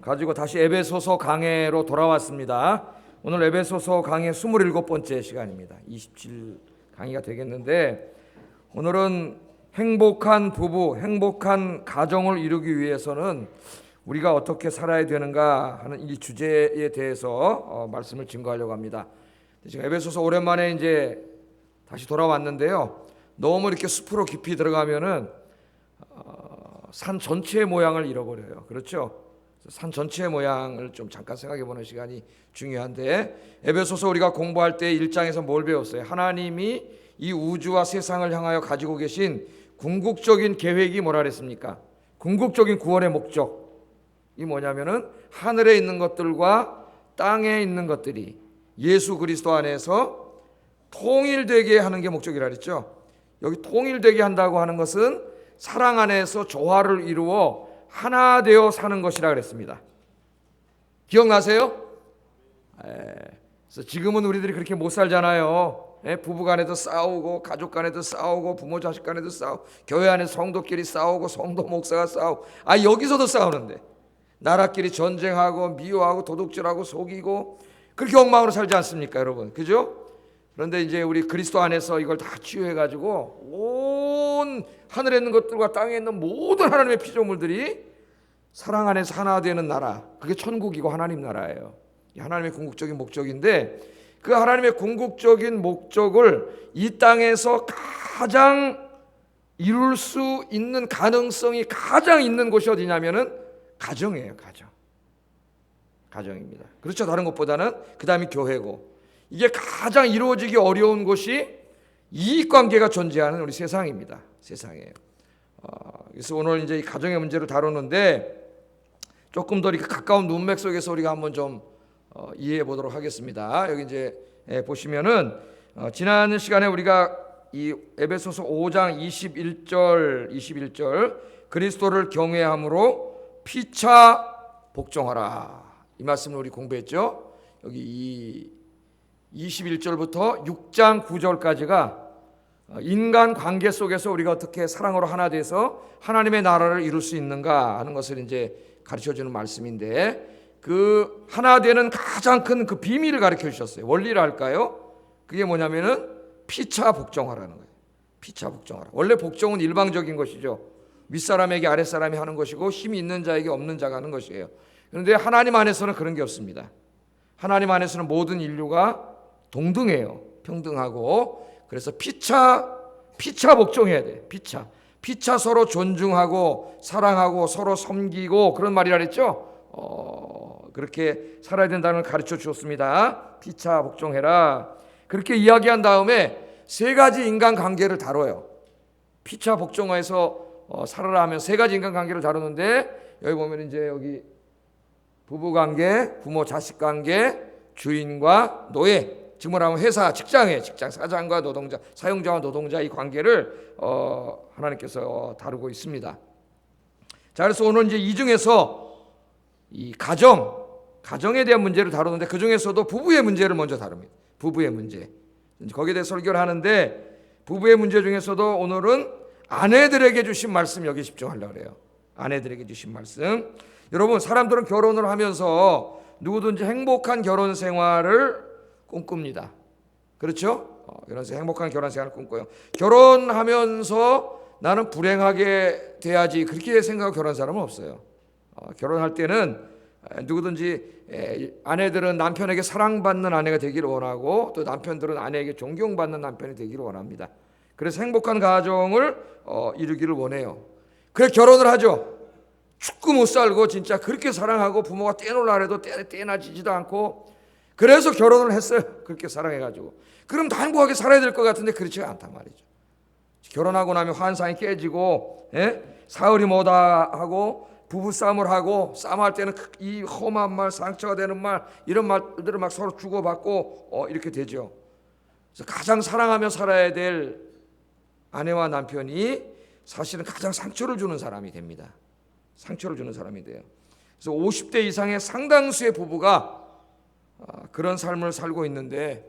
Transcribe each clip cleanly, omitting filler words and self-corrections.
가지고 다시 에베소서 강해로 돌아왔습니다. 오늘 에베소서 강해 27번째 시간입니다. 27 강의가 되겠는데, 오늘은 행복한 부부, 행복한 가정을 이루기 위해서는 우리가 어떻게 살아야 되는가 하는 이 주제에 대해서 말씀을 증거하려고 합니다. 지금 에베소서 오랜만에 이제 다시 돌아왔는데요. 너무 이렇게 숲으로 깊이 들어가면은 산 전체의 모양을 잃어버려요. 그렇죠? 산 전체의 모양을 좀 잠깐 생각해 보는 시간이 중요한데, 에베소서 우리가 공부할 때 1장에서 뭘 배웠어요? 하나님이 이 우주와 세상을 향하여 가지고 계신 궁극적인 계획이 뭐라 그랬습니까? 궁극적인 구원의 목적이 뭐냐면은 하늘에 있는 것들과 땅에 있는 것들이 예수 그리스도 안에서 통일되게 하는 게 목적이라 그랬죠. 여기 통일되게 한다고 하는 것은 사랑 안에서 조화를 이루어 하나 되어 사는 것이라 그랬습니다. 기억나세요? 그래서 지금은 우리들이 그렇게 못 살잖아요. 부부 간에도 싸우고, 가족 간에도 싸우고, 부모 자식 간에도 싸우고, 교회 안에서 성도끼리 싸우고, 성도 목사가 싸우고, 여기서도 싸우는데 나라끼리 전쟁하고, 미워하고, 도둑질하고, 속이고, 그렇게 엉망으로 살지 않습니까, 여러분? 그죠? 그런데 이제 우리 그리스도 안에서 이걸 다 치유해가지고 온 하늘에 있는 것들과 땅에 있는 모든 하나님의 피조물들이 사랑 안에서 하나 되는 나라, 그게 천국이고 하나님 나라예요. 하나님의 궁극적인 목적인데, 그 하나님의 궁극적인 목적을 이 땅에서 가장 이룰 수 있는 가능성이 가장 있는 곳이 어디냐면은 가정이에요. 가정입니다. 그렇죠. 다른 것보다는. 그 다음이 교회고, 이게 가장 이루어지기 어려운 곳이 이익관계가 존재하는 우리 세상입니다. 세상에. 그래서 오늘 이제 이 가정의 문제를 다루는데, 조금 더 이렇게 가까운 문맥 속에서 우리가 한번 좀 이해해 보도록 하겠습니다. 여기 이제 보시면은 지난 시간에 우리가 이 에베소서 5장 21절 그리스도를 경외함으로 피차 복종하라, 이 말씀을 우리 공부했죠. 여기 이 21절부터 6장 9절까지가 인간 관계 속에서 우리가 어떻게 사랑으로 하나 돼서 하나님의 나라를 이룰 수 있는가 하는 것을 이제 가르쳐주는 말씀인데, 그 하나 되는 가장 큰 그 비밀을 가르쳐 주셨어요. 원리를 할까요? 그게 뭐냐면은 피차 복종하라는 거예요. 피차 복종하라. 원래 복종은 일방적인 것이죠. 윗사람에게 아랫사람이 하는 것이고, 힘이 있는 자에게 없는 자가 하는 것이에요. 그런데 하나님 안에서는 그런 게 없습니다. 하나님 안에서는 모든 인류가 동등해요. 평등하고. 그래서 피차 복종해야 돼. 피차 서로 존중하고 사랑하고 서로 섬기고, 그런 말이라 그랬죠. 그렇게 살아야 된다는 걸 가르쳐 주었습니다. 피차 복종해라. 그렇게 이야기한 다음에 세 가지 인간 관계를 다뤄요. 피차 복종해서 살아라 하면 세 가지 인간 관계를 다루는데, 여기 보면 이제 여기 부부 관계, 부모 자식 관계, 주인과 노예, 지금 뭐라면 회사, 직장 사장과 노동자, 사용자와 노동자, 이 관계를 하나님께서 다루고 있습니다. 자, 그래서 오늘 이제 이 중에서 이 가정에 대한 문제를 다루는데, 그 중에서도 부부의 문제를 먼저 다룹니다. 부부의 문제. 거기에 대해 설교를 하는데, 부부의 문제 중에서도 오늘은 아내들에게 주신 말씀, 여기 집중하려고 그래요. 아내들에게 주신 말씀. 여러분, 사람들은 결혼을 하면서 누구든지 행복한 결혼 생활을 꿈꿉니다. 그렇죠? 행복한 결혼 생활을 꿈꿔요. 결혼하면서 나는 불행하게 돼야지, 그렇게 생각하고 결혼한 사람은 없어요. 결혼할 때는 누구든지 아내들은 남편에게 사랑받는 아내가 되기를 원하고, 또 남편들은 아내에게 존경받는 남편이 되기를 원합니다. 그래서 행복한 가정을 이루기를 원해요. 그래서 결혼을 하죠. 죽고 못 살고 진짜 그렇게 사랑하고, 부모가 떼놓으라 해도 떼나지지도 않고, 그래서 결혼을 했어요. 그렇게 사랑해가지고. 그럼 다 행복하게 살아야 될 것 같은데 그렇지가 않단 말이죠. 결혼하고 나면 환상이 깨지고, 사흘이 뭐다 하고, 부부싸움을 하고, 싸움할 때는 이 험한 말, 상처가 되는 말, 이런 말들을 막 서로 주고받고 이렇게 되죠. 그래서 가장 사랑하며 살아야 될 아내와 남편이 사실은 가장 상처를 주는 사람이 됩니다. 상처를 주는 사람이 돼요. 그래서 50대 이상의 상당수의 부부가 그런 삶을 살고 있는데,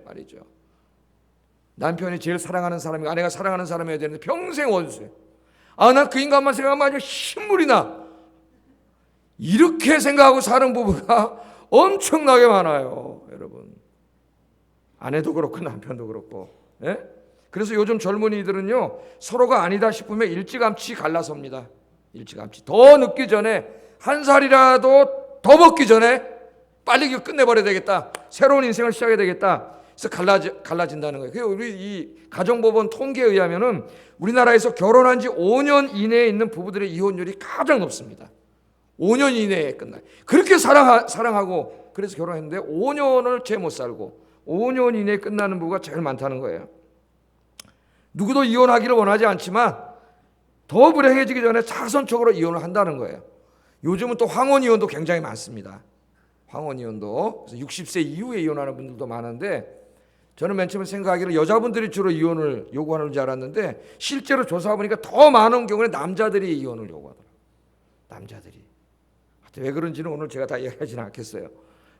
말이죠. 남편이 제일 사랑하는 사람이, 아내가 사랑하는 사람이어야 되는데 평생 원수예요. 난 그 인간만 생각하면 아주 신물이 나. 이렇게 생각하고 사는 부부가 엄청나게 많아요, 여러분. 아내도 그렇고 남편도 그렇고. 예? 그래서 요즘 젊은이들은요, 서로가 아니다 싶으면 일찌감치 갈라섭니다. 일찌감치. 더 늦기 전에, 한 살이라도 더 먹기 전에 빨리 이거 끝내버려야 되겠다. 새로운 인생을 시작해야 되겠다. 그래서 갈라진다는 거예요. 우리 이 가정법원 통계에 의하면은 우리나라에서 결혼한 지 5년 이내에 있는 부부들의 이혼율이 가장 높습니다. 5년 이내에 끝나요. 그렇게 사랑하고 그래서 결혼했는데 5년을 채 못 살고 5년 이내에 끝나는 부부가 제일 많다는 거예요. 누구도 이혼하기를 원하지 않지만 더 불행해지기 전에 차선적으로 이혼을 한다는 거예요. 요즘은 또 황혼이혼도 굉장히 많습니다. 황혼이혼도. 그래서 60세 이후에 이혼하는 분들도 많은데, 저는 맨 처음에 생각하기를 여자분들이 주로 이혼을 요구하는 줄 알았는데 실제로 조사해보니까 더 많은 경우에 남자들이 이혼을 요구하더라고요. 남자들이. 왜 그런지는 오늘 제가 다 이야기하지는 않겠어요.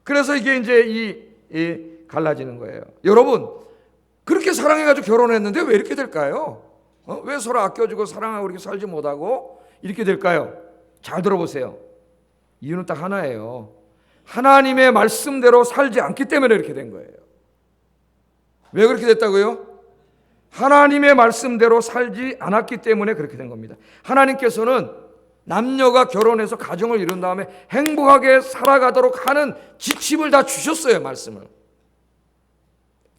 그래서 이게 이제 이 갈라지는 거예요. 여러분, 그렇게 사랑해가지고 결혼했는데 왜 이렇게 될까요? 왜 서로 아껴주고 사랑하고 이렇게 살지 못하고 이렇게 될까요? 잘 들어보세요. 이유는 딱 하나예요. 하나님의 말씀대로 살지 않기 때문에 이렇게 된 거예요. 왜 그렇게 됐다고요? 하나님의 말씀대로 살지 않았기 때문에 그렇게 된 겁니다. 하나님께서는 남녀가 결혼해서 가정을 이룬 다음에 행복하게 살아가도록 하는 지침을 다 주셨어요. 말씀을.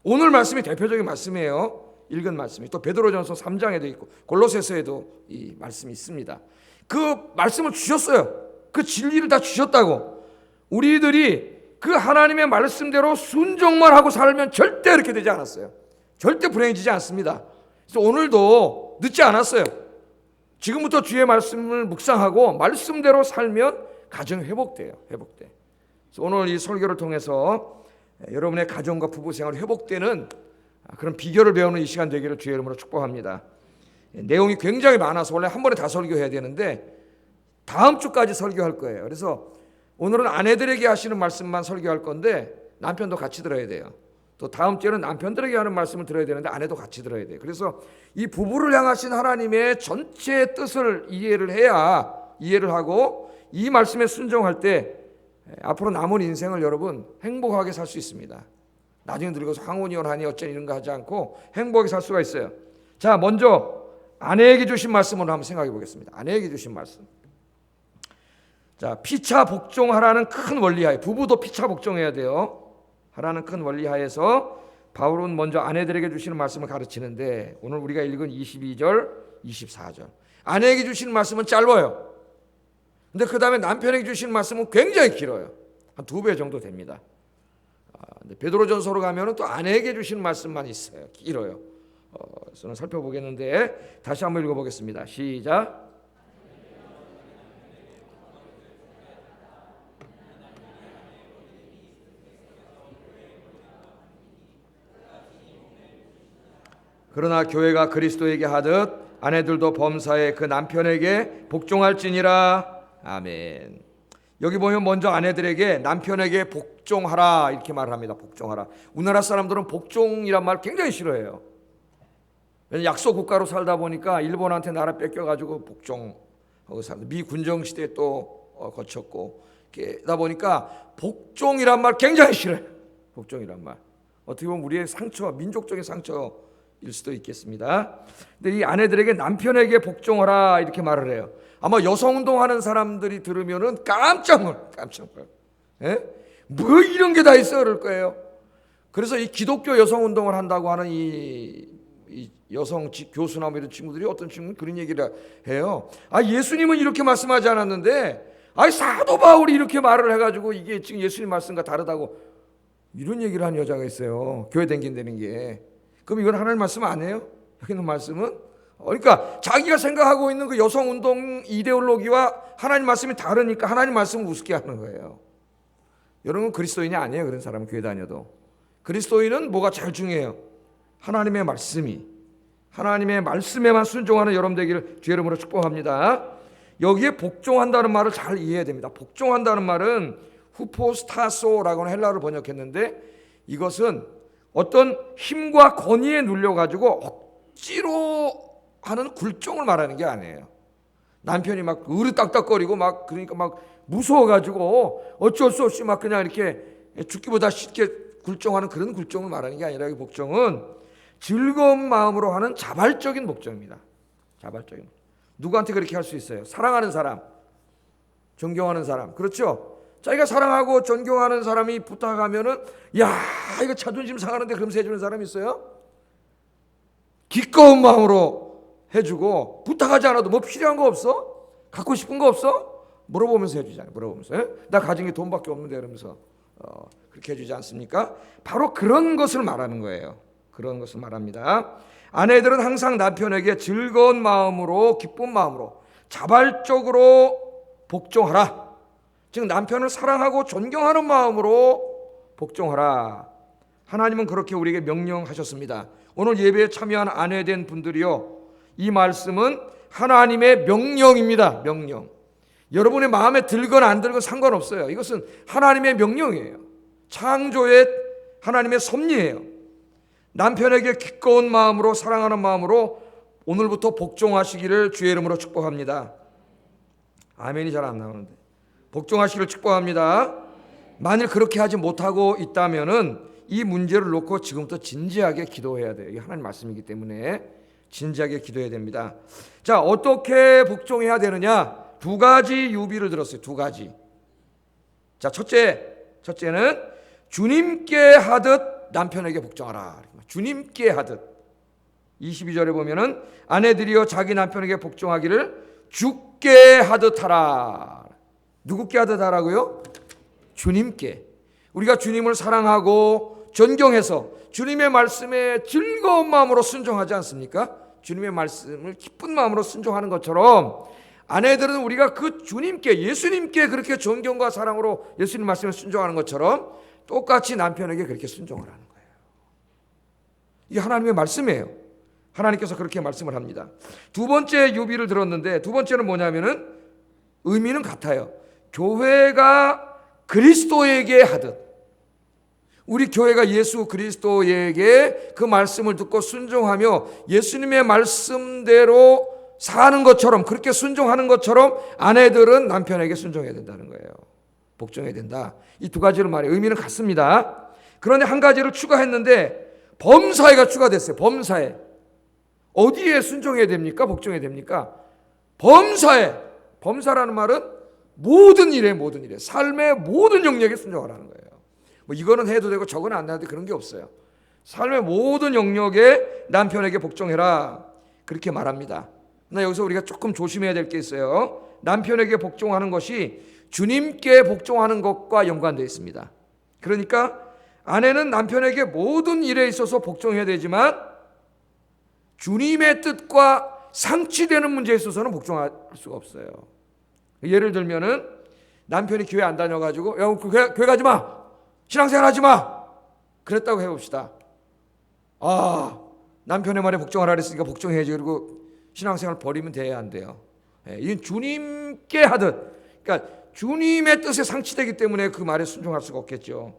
오늘 말씀이 대표적인 말씀이에요. 읽은 말씀이. 또 베드로전서 3장에도 있고 골로새서에도 이 말씀이 있습니다. 그 말씀을 주셨어요. 그 진리를 다 주셨다고. 우리들이 그 하나님의 말씀대로 순종만 하고 살면 절대 이렇게 되지 않았어요. 절대 불행해지지 않습니다. 그래서 오늘도 늦지 않았어요. 지금부터 주의 말씀을 묵상하고 말씀대로 살면 가정이 회복돼요. 회복돼. 그래서 오늘 이 설교를 통해서 여러분의 가정과 부부 생활이 회복되는 그런 비결을 배우는 이 시간 되기를 주의 이름으로 축복합니다. 내용이 굉장히 많아서 원래 한 번에 다 설교해야 되는데 다음 주까지 설교할 거예요. 그래서 오늘은 아내들에게 하시는 말씀만 설교할 건데 남편도 같이 들어야 돼요. 또 다음 주에는 남편들에게 하는 말씀을 들어야 되는데 아내도 같이 들어야 돼요. 그래서 이 부부를 향하신 하나님의 전체 뜻을 이해를 하고 이 말씀에 순종할 때 앞으로 남은 인생을 여러분 행복하게 살 수 있습니다. 나중에 늙어서 황혼이혼하니 어쩌니 이런 거 하지 않고 행복하게 살 수가 있어요. 자, 먼저 아내에게 주신 말씀을 한번 생각해 보겠습니다. 아내에게 주신 말씀. 자, 피차 복종하라는 큰 원리 하에, 부부도 피차 복종해야 돼요. 하라는 큰 원리 하에서 바울은 먼저 아내들에게 주시는 말씀을 가르치는데 오늘 우리가 읽은 22절, 24절. 아내에게 주시는 말씀은 짧아요. 근데 그 다음에 남편에게 주시는 말씀은 굉장히 길어요. 한 2배 정도 됩니다. 근데 베드로전서로 가면은 또 아내에게 주시는 말씀만 있어요. 길어요. 저는 살펴보겠는데 다시 한번 읽어보겠습니다. 시작. 그러나 교회가 그리스도에게 하듯 아내들도 범사에 그 남편에게 복종할지니라. 아멘. 여기 보면 먼저 아내들에게 남편에게 복종하라 이렇게 말을 합니다. 복종하라. 우리나라 사람들은 복종이란 말 굉장히 싫어해요. 약소 국가로 살다 보니까 일본한테 나라 뺏겨가지고 복종하고 살다. 미 군정 시대 또 거쳤고 그러다 보니까 복종이란 말 굉장히 싫어요. 복종이란 말. 어떻게 보면 우리의 상처, 민족적인 상처일 수도 있겠습니다. 근데 이 아내들에게 남편에게 복종하라 이렇게 말을 해요. 아마 여성운동하는 사람들이 들으면은 깜짝 놀라요. 예? 뭐 이런 게 다 있어 그럴 거예요. 그래서 이 기독교 여성운동을 한다고 하는 이 여성 교수나 뭐 이런 친구들이 어떤 친구는 그런 얘기를 해요. 아, 예수님은 이렇게 말씀하지 않았는데, 사도 바울이 이렇게 말을 해가지고 이게 지금 예수님 말씀과 다르다고 이런 얘기를 하는 여자가 있어요. 교회 댕긴다는 게. 그럼 이건 하나님 말씀 아니에요? 여기 있는 말씀은? 그러니까 자기가 생각하고 있는 그 여성운동 이데올로기와 하나님 말씀이 다르니까 하나님 말씀을 우습게 하는 거예요. 여러분 그리스도인이 아니에요. 그런 사람은 교회 다녀도. 그리스도인은 뭐가 제일 중요해요? 하나님의 말씀이. 하나님의 말씀에만 순종하는 여러분 되기를 주의 이름으로 축복합니다. 여기에 복종한다는 말을 잘 이해해야 됩니다. 복종한다는 말은 후포스타소라고 하는 헬라어를 번역했는데 이것은 어떤 힘과 권위에 눌려가지고 억지로 하는 굴종을 말하는 게 아니에요. 남편이 막 으르딱딱거리고 막 그러니까 막 무서워가지고 어쩔 수 없이 막 그냥 이렇게 죽기보다 쉽게 굴종하는 그런 굴종을 말하는 게 아니라 이 복종은 즐거운 마음으로 하는 자발적인 복종입니다. 자발적인. 누구한테 그렇게 할 수 있어요? 사랑하는 사람, 존경하는 사람, 그렇죠? 자기가 사랑하고 존경하는 사람이 부탁하면은 야 이거 자존심 상하는데 그러면서 해주는 사람 있어요? 기꺼운 마음으로 해주고 부탁하지 않아도 뭐 필요한 거 없어? 갖고 싶은 거 없어? 물어보면서 해주잖아요. 물어보면서 나 가진 게 돈밖에 없는데 그러면서 그렇게 해주지 않습니까? 바로 그런 것을 말하는 거예요. 그런 것을 말합니다. 아내들은 항상 남편에게 즐거운 마음으로 기쁜 마음으로 자발적으로 복종하라. 즉 남편을 사랑하고 존경하는 마음으로 복종하라. 하나님은 그렇게 우리에게 명령하셨습니다. 오늘 예배에 참여한 아내된 분들이요, 이 말씀은 하나님의 명령입니다. 명령. 여러분의 마음에 들건 안 들건 상관없어요. 이것은 하나님의 명령이에요. 창조의 하나님의 섭리예요. 남편에게 기꺼운 마음으로 사랑하는 마음으로 오늘부터 복종하시기를 주의 이름으로 축복합니다. 아멘이 잘 안 나오는데 복종하시기를 축복합니다. 만일 그렇게 하지 못하고 있다면은 이 문제를 놓고 지금부터 진지하게 기도해야 돼요. 이게 하나님 말씀이기 때문에 진지하게 기도해야 됩니다. 자, 어떻게 복종해야 되느냐? 두 가지 유비를 들었어요. 두 가지. 자, 첫째는 주님께 하듯 남편에게 복종하라. 주님께 하듯. 22절에 보면은 아내들이여 자기 남편에게 복종하기를 주께 하듯 하라. 누구께 하듯 하라고요? 주님께. 우리가 주님을 사랑하고 존경해서 주님의 말씀에 즐거운 마음으로 순종하지 않습니까? 주님의 말씀을 기쁜 마음으로 순종하는 것처럼 아내들은 우리가 그 주님께, 예수님께 그렇게 존경과 사랑으로 예수님 말씀에 순종하는 것처럼 똑같이 남편에게 그렇게 순종을 하는 거예요. 이게 하나님의 말씀이에요. 하나님께서 그렇게 말씀을 합니다. 두 번째 유비를 들었는데 두 번째는 뭐냐면은 의미는 같아요. 교회가 그리스도에게 하듯, 우리 교회가 예수 그리스도에게 그 말씀을 듣고 순종하며 예수님의 말씀대로 사는 것처럼, 그렇게 순종하는 것처럼 아내들은 남편에게 순종해야 된다는 거예요. 복종해야 된다. 이 두 가지를 말해요. 의미는 같습니다. 그런데 한 가지를 추가했는데 범사에가 추가됐어요. 범사에. 어디에 순종해야 됩니까? 복종해야 됩니까? 범사에. 범사라는 말은 모든 일에, 모든 일에, 삶의 모든 영역에 순종하라는 거예요. 뭐 이거는 해도 되고 저거는 안 해도 되고 그런 게 없어요. 삶의 모든 영역에 남편에게 복종해라, 그렇게 말합니다. 그러나 여기서 우리가 조금 조심해야 될 게 있어요. 남편에게 복종하는 것이 주님께 복종하는 것과 연관되어 있습니다. 그러니까 아내는 남편에게 모든 일에 있어서 복종해야 되지만 주님의 뜻과 상치되는 문제에 있어서는 복종할 수가 없어요. 예를 들면은 남편이 교회 안 다녀가지고 야, 교회 가지 마, 신앙생활 하지 마, 그랬다고 해봅시다. 아, 남편의 말에 복종하라 그랬으니까 복종해야지. 그리고 신앙생활 버리면 돼야 안 돼요. 이건 주님께 하듯, 그러니까 주님의 뜻에 상치되기 때문에 그 말에 순종할 수가 없겠죠.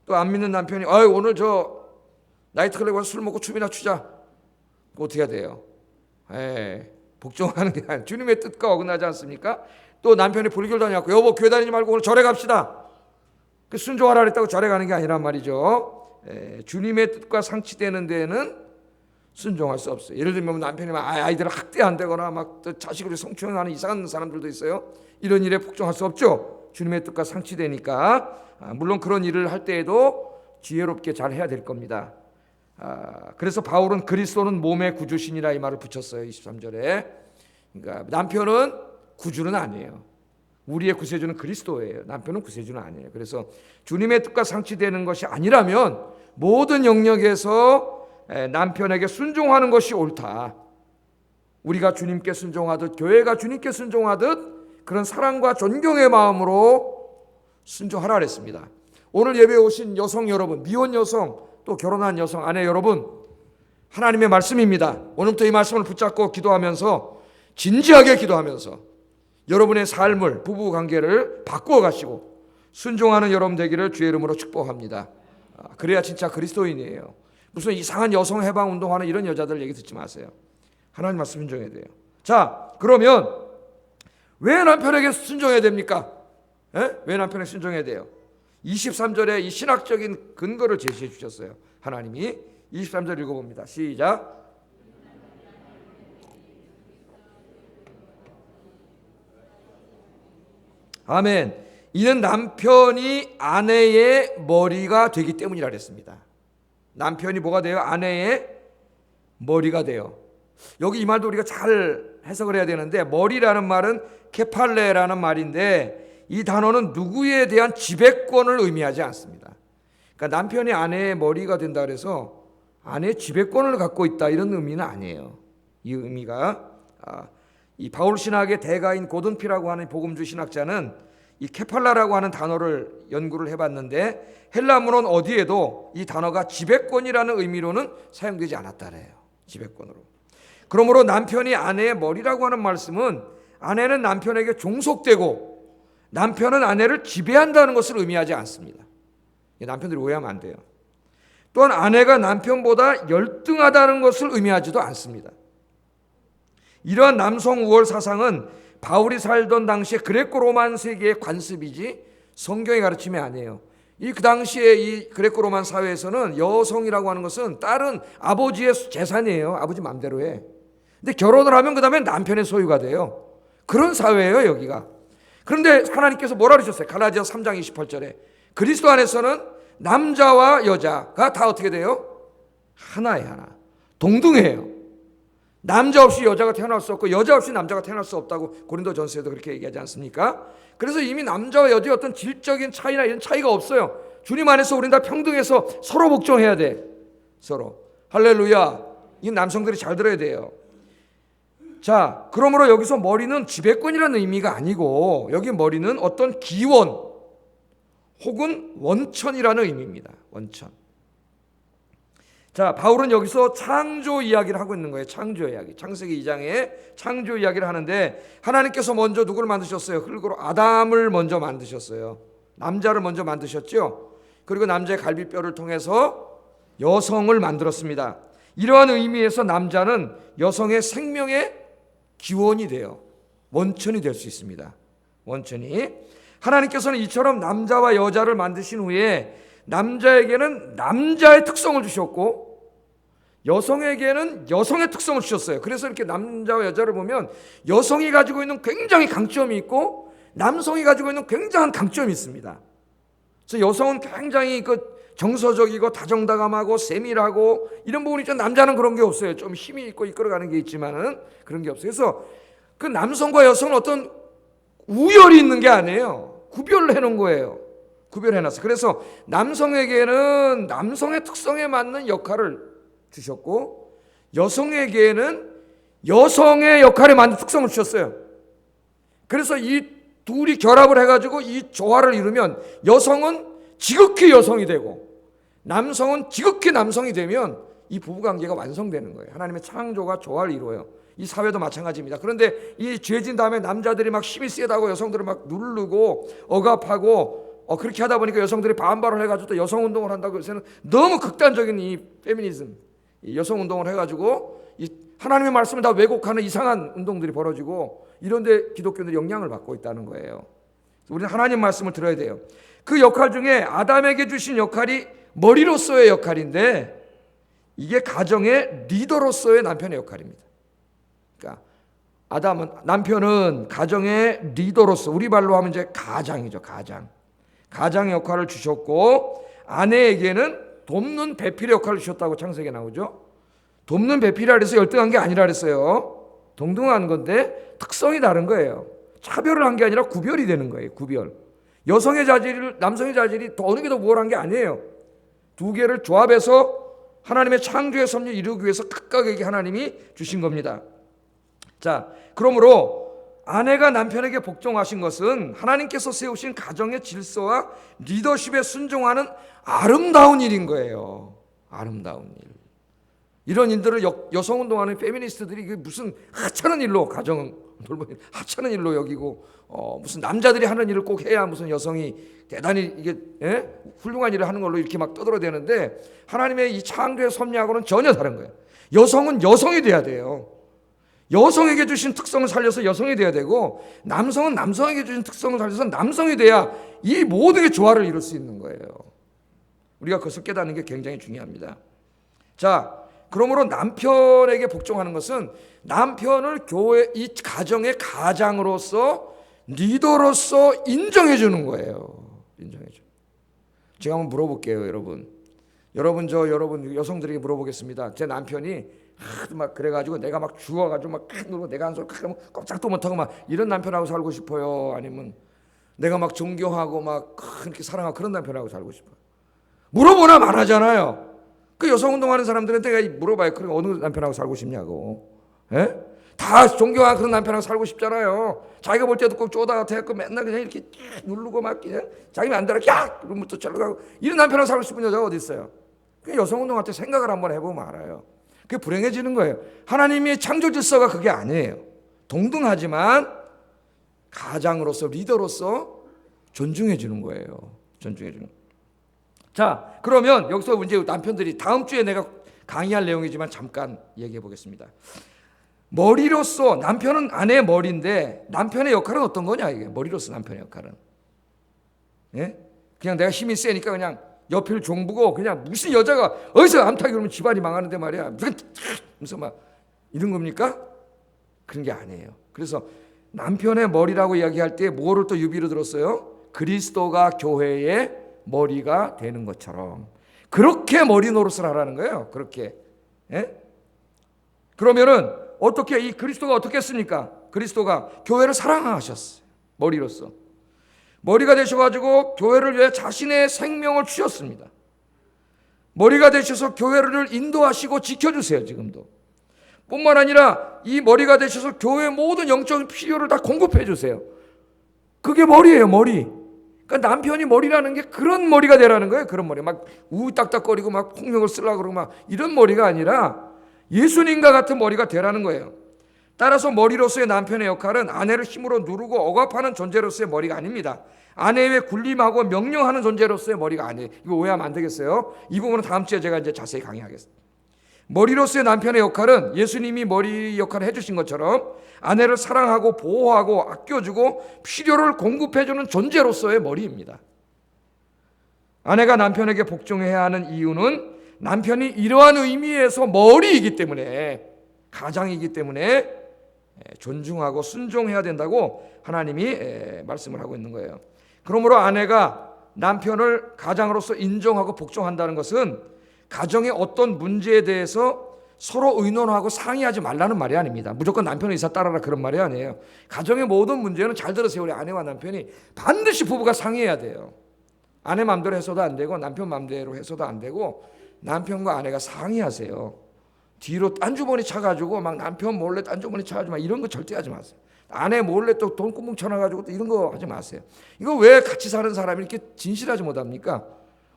또 안 믿는 남편이 오늘 저 나이트클럽 가서 술 먹고 춤이나 추자, 어떻게 해야 돼요? 복종하는 게 아니라 주님의 뜻과 어긋나지 않습니까? 또 남편이 불교를 다녀갖고 여보 교회 다니지 말고 오늘 절에 갑시다, 그 순종하라 그랬다고 절에 가는 게 아니란 말이죠. 주님의 뜻과 상치되는 데에는 순종할 수 없어요. 예를 들면 남편이 막 아이들을 학대한다거나 막 자식을 성추행하는 이상한 사람들도 있어요. 이런 일에 복종할 수 없죠. 주님의 뜻과 상치되니까. 물론 그런 일을 할 때에도 지혜롭게 잘 해야 될 겁니다. 그래서 바울은 그리스도는 몸의 구주시니라 이 말을 붙였어요. 23절에. 그러니까 남편은 구주는 아니에요. 우리의 구세주는 그리스도예요. 남편은 구세주는 아니에요. 그래서 주님의 뜻과 상치되는 것이 아니라면 모든 영역에서 남편에게 순종하는 것이 옳다. 우리가 주님께 순종하듯, 교회가 주님께 순종하듯 그런 사랑과 존경의 마음으로 순종하라 그랬습니다. 오늘 예배에 오신 여성 여러분, 미혼 여성, 또 결혼한 여성, 아내 여러분, 하나님의 말씀입니다. 오늘부터 이 말씀을 붙잡고 기도하면서, 진지하게 기도하면서 여러분의 삶을, 부부 관계를 바꾸어 가시고 순종하는 여러분 되기를 주의 이름으로 축복합니다. 그래야 진짜 그리스도인이에요. 무슨 이상한 여성 해방 운동하는 이런 여자들 얘기 듣지 마세요. 하나님 말씀 순종해야 돼요. 자, 그러면 왜 남편에게 순종해야 됩니까? 왜 남편에게 순종해야 돼요? 23절에 이 신학적인 근거를 제시해 주셨어요. 하나님이 23절 읽어봅니다. 시작. 아멘. 이는 남편이 아내의 머리가 되기 때문이라 그랬습니다. 남편이 뭐가 돼요? 아내의 머리가 돼요. 여기 이 말도 우리가 잘 해석을 해야 되는데, 머리라는 말은 케팔레라는 말인데 이 단어는 누구에 대한 지배권을 의미하지 않습니다. 그러니까 남편이 아내의 머리가 된다 그래서 아내의 지배권을 갖고 있다 이런 의미는 아니에요. 이 의미가 이 바울 신학의 대가인 고든피라고 하는 복음주 신학자는 이 케팔라라고 하는 단어를 연구를 해봤는데 헬라문은 어디에도 이 단어가 지배권이라는 의미로는 사용되지 않았다래요. 지배권으로. 그러므로 남편이 아내의 머리라고 하는 말씀은 아내는 남편에게 종속되고 남편은 아내를 지배한다는 것을 의미하지 않습니다. 남편들이 오해하면 안 돼요. 또한 아내가 남편보다 열등하다는 것을 의미하지도 않습니다. 이러한 남성 우월 사상은 바울이 살던 당시에 그레코 로만 세계의 관습이지 성경의 가르침이 아니에요. 그 당시에 이 그레코 로만 사회에서는 여성이라고 하는 것은 딸은 아버지의 재산이에요. 아버지 마음대로 해. 근데 결혼을 하면 그 다음에 남편의 소유가 돼요. 그런 사회예요, 여기가. 그런데 하나님께서 뭐라 그러셨어요? 갈라디아 3장 28절에 그리스도 안에서는 남자와 여자가 다 어떻게 돼요? 하나예요, 하나. 동등해요. 남자 없이 여자가 태어날 수 없고 여자 없이 남자가 태어날 수 없다고 고린도전서에도 그렇게 얘기하지 않습니까? 그래서 이미 남자와 여자의 어떤 질적인 차이나 이런 차이가 없어요. 주님 안에서 우리는 다 평등해서 서로 복종해야 돼. 서로. 할렐루야. 이 남성들이 잘 들어야 돼요. 자, 그러므로 여기서 머리는 지배권이라는 의미가 아니고 여기 머리는 어떤 기원 혹은 원천이라는 의미입니다. 원천. 자, 바울은 여기서 창조 이야기를 하고 있는 거예요. 창조 이야기. 창세기 2장에 창조 이야기를 하는데 하나님께서 먼저 누구를 만드셨어요? 흙으로 아담을 먼저 만드셨어요. 남자를 먼저 만드셨죠. 그리고 남자의 갈비뼈를 통해서 여성을 만들었습니다. 이러한 의미에서 남자는 여성의 생명의 기원이 돼요. 원천이 될 수 있습니다. 원천이. 하나님께서는 이처럼 남자와 여자를 만드신 후에 남자에게는 남자의 특성을 주셨고 여성에게는 여성의 특성을 주셨어요. 그래서 이렇게 남자와 여자를 보면 여성이 가지고 있는 굉장히 강점이 있고 남성이 가지고 있는 굉장한 강점이 있습니다. 그래서 여성은 굉장히 정서적이고 다정다감하고 세밀하고 이런 부분이 있죠. 남자는 그런 게 없어요. 좀 힘이 있고 이끌어가는 게 있지만은 그런 게 없어요. 그래서 그 남성과 여성은 어떤 우열이 있는 게 아니에요. 구별을 해놓은 거예요. 구별해놨어요. 그래서 남성에게는 남성의 특성에 맞는 역할을 주셨고 여성에게는 여성의 역할에 맞는 특성을 주셨어요. 그래서 이 둘이 결합을 해가지고 이 조화를 이루면 여성은 지극히 여성이 되고 남성은 지극히 남성이 되면 이 부부관계가 완성되는 거예요. 하나님의 창조가 조화를 이루어요. 이 사회도 마찬가지입니다. 그런데 이 죄진 다음에 남자들이 막 힘이 세다고 여성들을 막 누르고 억압하고 그렇게 하다 보니까 여성들이 반발을 해가지고 또 여성운동을 한다고 요새는 너무 극단적인 이 페미니즘, 이 여성운동을 해가지고 이 하나님의 말씀을 다 왜곡하는 이상한 운동들이 벌어지고 이런데 기독교들이 영향을 받고 있다는 거예요. 우리는 하나님 말씀을 들어야 돼요. 그 역할 중에 아담에게 주신 역할이 머리로서의 역할인데 이게 가정의 리더로서의 남편의 역할입니다. 그러니까 남편은 가정의 리더로서 우리 말로 하면 이제 가장이죠. 가장의 역할을 주셨고 아내에게는 돕는 배필의 역할을 주셨다고 창세기에 나오죠. 돕는 배필이라 해서 열등한 게 아니라 그랬어요. 동등한 건데 특성이 다른 거예요. 차별을 한 게 아니라 구별이 되는 거예요. 구별. 여성의 자질을 남성의 자질이 더 어느 게 더 우월한 게 아니에요. 두 개를 조합해서 하나님의 창조의 섭리를 이루기 위해서 각각에게 하나님이 주신 겁니다. 자, 그러므로 아내가 남편에게 복종하신 것은 하나님께서 세우신 가정의 질서와 리더십에 순종하는 아름다운 일인 거예요. 아름다운 일. 이런 일들을 여성운동하는 페미니스트들이 무슨 하찮은 일로 가정을 하찮은 일로 여기고 무슨 남자들이 하는 일을 꼭 해야 무슨 여성이 대단히 이게 훌륭한 일을 하는 걸로 이렇게 막 여성에게 주신 특성을 살려서 여성이 돼야 되고, 남성은 남성에게 주신 특성을 살려서 남성이 돼야 이 모든 게 조화를 이룰 수 있는 거예요. 우리가 그것을 깨닫는 게 굉장히 중요합니다. 자, 그러므로 남편에게 복종하는 것은 남편을 교회, 이 가정의 가장으로서, 리더로서 인정해 주는 거예요. 인정해 줘. 제가 한번 물어볼게요, 여러분. 여러분 여성들에게 물어보겠습니다. 제 남편이 막 그래가지고 내가 막 죽어가지고 막 누르고 내가 한 소리 하면 꼼짝도 못하고 막 이런 남편하고 살고 싶어요? 아니면 내가 막 존경하고 막 그렇게 사랑하고 그런 남편하고 살고 싶어요? 물어보나 말하잖아요. 그 여성 운동하는 사람들한테 내가 물어봐요. 그러니까 어느 남편하고 살고 싶냐고. 예? 다 존경하는 그런 남편하고 살고 싶잖아요. 자기가 볼 때도 꼭 쪼다가 대고 맨날 그냥 이렇게 누르고 막 그냥 자기 마음대로 야! 그러면 또 절로 가고 이런 남편하고 살고 싶은 여자가 어디 있어요? 그 여성 운동할 때 생각을 한번 해보면 알아요. 그게 불행해지는 거예요. 하나님의 창조 질서가 그게 아니에요. 동등하지만 가장으로서 리더로서 존중해 주는 거예요. 존중해 주는. 자, 그러면 여기서 이제 남편들이 다음 주에 내가 강의할 내용이지만 잠깐 얘기해 보겠습니다. 머리로서 남편은 아내의 머리인데 남편의 역할은 어떤 거냐 이게 머리로서 남편의 역할은. 예? 그냥 내가 힘이 세니까 그냥 옆을 종부고 그냥 무슨 여자가 어디서 암탉이 그러면 집안이 망하는데 말이야. 무슨 막 이런 겁니까? 그런 게 아니에요. 그래서 남편의 머리라고 이야기할 때 뭐를 또 유비로 들었어요? 그리스도가 교회의 머리가 되는 것처럼 그렇게 머리 노릇을 하라는 거예요. 그렇게. 예? 그러면은 어떻게 이 그리스도가 어떻게 했습니까? 그리스도가 교회를 사랑하셨어요. 머리로서. 머리가 되셔가지고 교회를 위해 자신의 생명을 주셨습니다. 머리가 되셔서 교회를 인도하시고 지켜주세요. 지금도. 뿐만 아니라 이 머리가 되셔서 교회의 모든 영적인 필요를 다 공급해 주세요. 그게 머리예요. 머리. 그러니까 남편이 머리라는 게 그런 머리가 되라는 거예요. 그런 머리. 막 우딱딱거리고 막 폭력을 쓰려고 그러고 막 이런 머리가 아니라 예수님과 같은 머리가 되라는 거예요. 따라서 머리로서의 남편의 역할은 아내를 힘으로 누르고 억압하는 존재로서의 머리가 아닙니다. 아내에 군림하고 명령하는 존재로서의 머리가 아니에요. 이거 오해하면 안 되겠어요. 이 부분은 다음 주에 제가 이제 자세히 강의하겠습니다. 머리로서의 남편의 역할은 예수님이 머리 역할을 해주신 것처럼 아내를 사랑하고 보호하고 아껴주고 필요를 공급해주는 존재로서의 머리입니다. 아내가 남편에게 복종해야 하는 이유는 남편이 이러한 의미에서 머리이기 때문에 가장이기 때문에 존중하고 순종해야 된다고 하나님이 말씀을 하고 있는 거예요. 그러므로 아내가 남편을 가장으로서 인정하고 복종한다는 것은 가정의 어떤 문제에 대해서 서로 의논하고 상의하지 말라는 말이 아닙니다. 무조건 남편의 의사 따라라 그런 말이 아니에요. 가정의 모든 문제는 잘 들으세요. 우리 아내와 남편이 반드시 부부가 상의해야 돼요. 아내 마음대로 해서도 안 되고 남편 마음대로 해서도 안 되고 남편과 아내가 상의하세요. 뒤로 딴주머니 차가지고 막 남편 몰래 딴주머니 차가지고 막 이런 거 절대 하지 마세요. 아내 몰래 또 돈 꽁꽁 쳐놔가지고 또 이런 거 하지 마세요. 이거 왜 같이 사는 사람이 이렇게 진실하지 못합니까?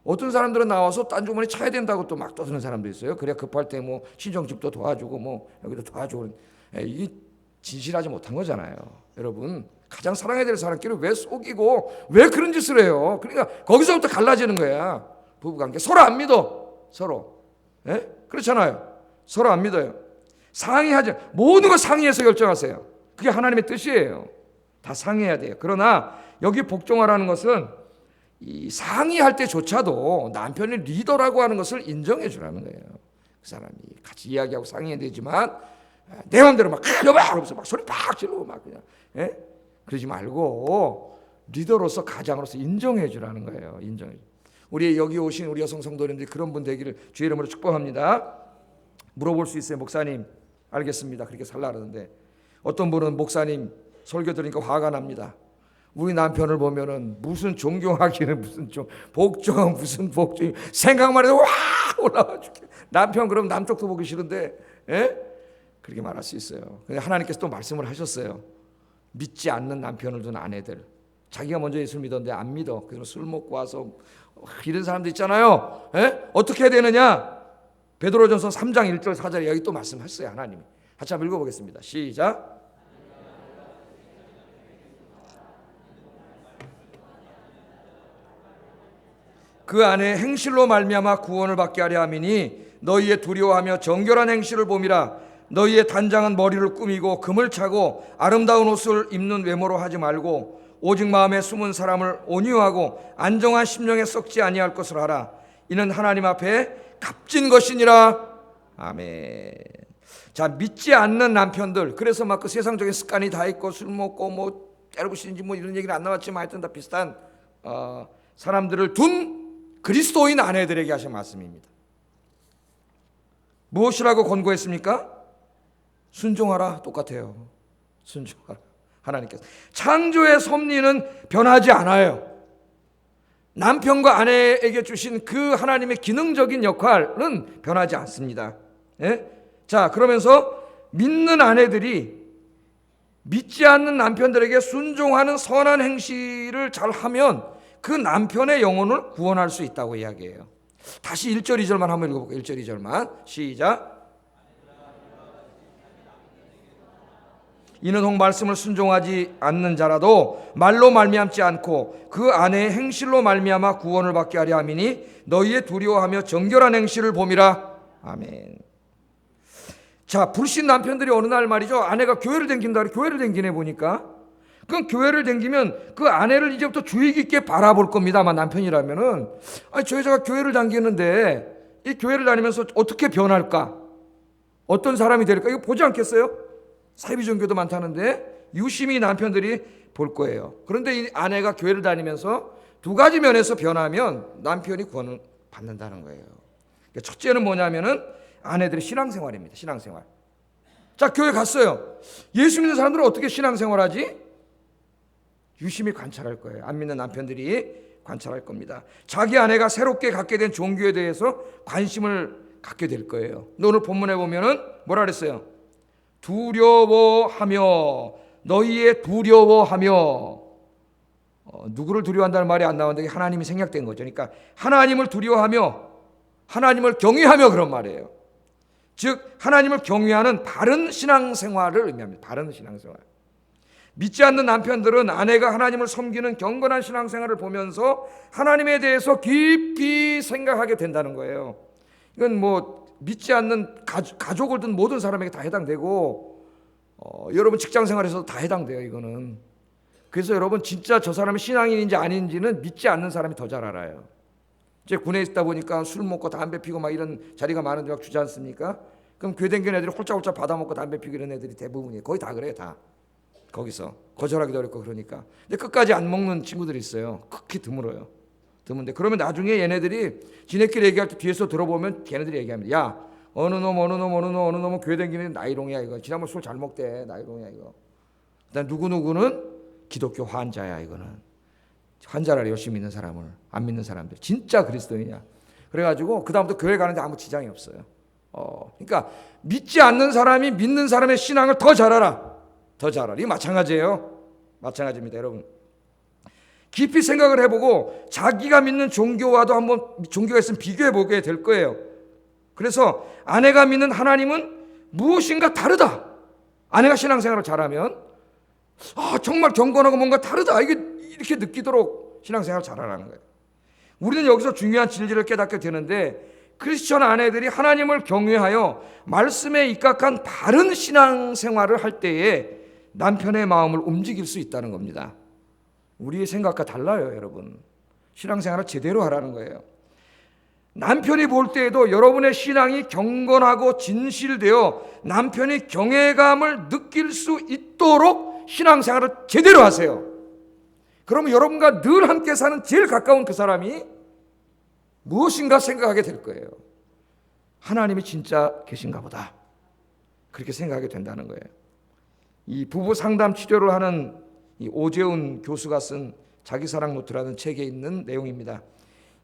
어떤 사람들은 나와서 딴주머니 차야 된다고 또 막 떠드는 사람도 있어요. 그래야 급할 때 뭐 친정집도 도와주고 뭐 여기도 도와주고. 이게 진실하지 못한 거잖아요. 여러분 가장 사랑해야 될 사람끼리 왜 속이고 왜 그런 짓을 해요? 그러니까 거기서부터 갈라지는 거야. 부부관계 서로 안 믿어. 서로. 예? 그렇잖아요. 서로 안 믿어요. 상의하지. 모든 걸 상의해서 결정하세요. 그게 하나님의 뜻이에요. 다 상의해야 돼요. 그러나 여기 복종하라는 것은 이 상의할 때조차도 남편이 리더라고 하는 것을 인정해 주라는 거예요. 그 사람이 같이 이야기하고 상의해야 되지만 내 마음대로 막 하면서 막 소리 팍 지르고 막 그냥 그러지 말고 리더로서 가장으로서 인정해 주라는 거예요. 인정해. 우리 여기 오신 우리 여성 성도님들이 그런 분 되기를 주의 이름으로 축복합니다. 물어볼 수 있어요. 목사님 알겠습니다. 그렇게 살라 그러는데 어떤 분은 목사님 설교 들으니까 화가 납니다. 우리 남편을 보면은 무슨 존경하기는 무슨 좀 복종 무슨 복종 생각만 해도 와 올라와 죽게. 남편 그럼 남쪽도 보기 싫은데 그렇게 말할 수 있어요. 근데 하나님께서 또 말씀을 하셨어요. 믿지 않는 남편을 둔 아내들 자기가 먼저 예수를 믿었는데 안 믿어. 그래서 술 먹고 와서 이런 사람들 있잖아요. 어떻게 해야 되느냐? 베드로전서 3장 1절 4절에 여기 또 말씀하셨어요. 하나님이. 같이 한번 읽어보겠습니다. 시작. 그 안에 행실로 말미암아 구원을 받게 하려 함이니 너희의 두려워하며 정결한 행실을 봄이라. 너희의 단장한 머리를 꾸미고 금을 차고 아름다운 옷을 입는 외모로 하지 말고 오직 마음에 숨은 사람을 온유하고 안정한 심령에 썩지 아니할 것을 하라. 이는 하나님 앞에 값진 것이니라. 아멘. 자, 믿지 않는 남편들, 그래서 막 그 세상적인 습관이 다 있고 술 먹고 뭐 때려부시는지 뭐 이런 얘기는 안 나왔지만 하여튼 다 비슷한 사람들을 둔 그리스도인 아내들에게 하신 말씀입니다. 무엇이라고 권고했습니까? 순종하라. 똑같아요. 순종하라. 하나님께서 창조의 섭리는 변하지 않아요. 남편과 아내에게 주신 그 하나님의 기능적인 역할은 변하지 않습니다. 예? 자, 그러면서 믿는 아내들이 믿지 않는 남편들에게 순종하는 선한 행실을 잘하면 그 남편의 영혼을 구원할 수 있다고 이야기해요. 다시 1절 2절만 한번 읽어볼게요. 1절 2절만 시작. 이는 혹 말씀을 순종하지 않는 자라도 말로 말미암지 않고 그 아내의 행실로 말미암아 구원을 받게 하려 함이니 너희의 두려워하며 정결한 행실을 봄이라. 아멘. 자, 불신 남편들이 어느 날 말이죠, 아내가 교회를 댕긴다 그래. 교회를 댕기네 보니까. 그럼 교회를 댕기면 그 아내를 이제부터 주의 깊게 바라볼 겁니다. 아마 남편이라면은, 아니 저 여자가 교회를 다니는데 이 교회를 다니면서 어떻게 변할까, 어떤 사람이 될까, 이거 보지 않겠어요? 사이비 종교도 많다는데 유심히 남편들이 볼 거예요. 그런데 이 아내가 교회를 다니면서 두 가지 면에서 변하면 남편이 구원을 받는다는 거예요. 첫째는 뭐냐면은 아내들의 신앙생활입니다. 신앙생활. 자, 교회 갔어요. 예수 믿는 사람들은 어떻게 신앙생활하지? 유심히 관찰할 거예요. 안 믿는 남편들이 관찰할 겁니다. 자기 아내가 새롭게 갖게 된 종교에 대해서 관심을 갖게 될 거예요. 오늘 본문에 보면은 뭐라 그랬어요? 두려워하며, 너희의 두려워하며, 누구를 두려워한다는 말이 안 나오는데 하나님이 생략된 거죠. 그러니까 하나님을 두려워하며 하나님을 경외하며 그런 말이에요. 즉 하나님을 경외하는 바른 신앙생활을 의미합니다. 바른 신앙생활. 믿지 않는 남편들은 아내가 하나님을 섬기는 경건한 신앙생활을 보면서 하나님에 대해서 깊이 생각하게 된다는 거예요. 이건 뭐 믿지 않는 가족을 둔 모든 사람에게 다 해당되고 여러분 직장생활에서도 다 해당돼요. 이거는. 그래서 여러분 진짜 저 사람이 신앙인인지 아닌지는 믿지 않는 사람이 더 잘 알아요. 이제 군에 있다 보니까 술 먹고 담배 피고 막 이런 자리가 많은데 막 주지 않습니까? 그럼 교회 다니는 애들이 홀짝홀짝 받아먹고 담배 피고 이런 애들이 대부분이에요. 거의 다 그래요. 다. 거기서 거절하기도 어렵고 그러니까. 근데 끝까지 안 먹는 친구들이 있어요. 극히 드물어요. 드문데 그러면 나중에 얘네들이 지네끼리 얘기할 때 뒤에서 들어보면 걔네들이 얘기합니다. 야, 어느 놈은 교회 다니는 나이롱이야 이거. 지난번 술 잘 먹대. 나이롱이야 이거. 그다음 누구는 기독교 환자야 이거는. 환자라 열심히 믿는 사람을, 안 믿는 사람들 진짜 그리스도인이야. 그래가지고 그 다음부터 교회 가는데 아무 지장이 없어요. 그러니까 믿지 않는 사람이 믿는 사람의 신앙을 더 잘 알아. 더 잘 알아. 이게 마찬가지예요. 마찬가지입니다, 여러분. 깊이 생각을 해보고 자기가 믿는 종교와도 한번 종교가 있으면 비교해보게 될 거예요. 그래서 아내가 믿는 하나님은 무엇인가 다르다. 아내가 신앙생활을 잘하면 정말 경건하고 뭔가 다르다. 이렇게 느끼도록 신앙생활을 잘하라는 거예요. 우리는 여기서 중요한 진리를 깨닫게 되는데 크리스천 아내들이 하나님을 경외하여 말씀에 입각한 바른 신앙생활을 할 때에 남편의 마음을 움직일 수 있다는 겁니다. 우리의 생각과 달라요, 여러분. 신앙생활을 제대로 하라는 거예요. 남편이 볼 때에도 여러분의 신앙이 경건하고 진실되어 남편이 경외감을 느낄 수 있도록 신앙생활을 제대로 하세요. 그러면 여러분과 늘 함께 사는 제일 가까운 그 사람이 무엇인가 생각하게 될 거예요. 하나님이 진짜 계신가 보다. 그렇게 생각하게 된다는 거예요. 이 부부 상담 치료를 하는 이 오재훈 교수가 쓴 자기사랑 노트라는 책에 있는 내용입니다.